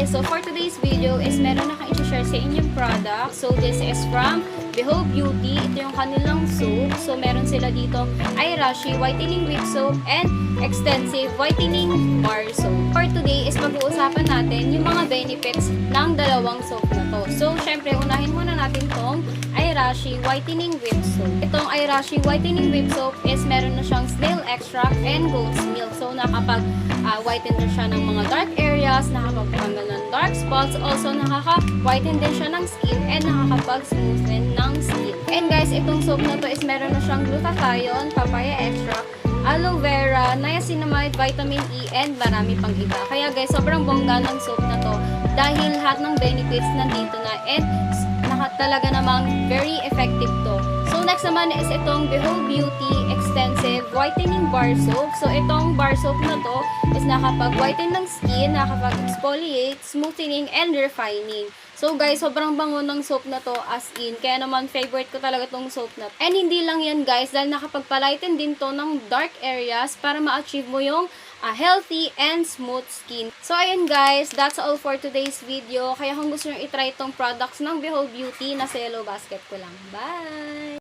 guys, so for today's video is meron akong i-share sa inyong product. So this is from Behold Beauty. Ito yung kanilang soap. So meron sila dito Airashi Whitening Whip Soap and Extensive Whitening Bar Soap. For today is pag-uusapan natin yung mga benefits ng dalawang soap na to. So syempre unahin muna natin tong Airashi Whitening Whip Soap. Itong Airashi Whitening Whip Soap is meron na siyang snail extract and goat's milk. So nakapag-whiten na siya ng mga dark areas, nakakapagtanggal ng dark spots, also nakaka-whiten din siya ng skin and nakakapag-smoothen ng skin. And guys, itong soap na to is meron na siyang glutathione, papaya extract, aloe vera, niacinamide, vitamin E, and marami pang iba. Kaya guys, sobrang bongga ng soap na to dahil lahat ng benefits nandito na and talaga namang very effective to. So next naman is itong Behold Beauty Extensive Whitening Bar Soap. So itong bar soap na to is nakapag-whiten ng skin, nakapag-exfoliate, smoothening, and refining. So guys, sobrang bango ng soap na to as in. Kaya naman favorite ko talaga tong soap na to. And hindi lang yan guys, dahil nakapagpalighten din to ng dark areas para ma-achieve mo yung healthy and smooth skin. So ayan guys, that's all for today's video. Kaya kung gusto nyo itry itong products ng Behold Beauty, nasa yellow basket ko lang. Bye!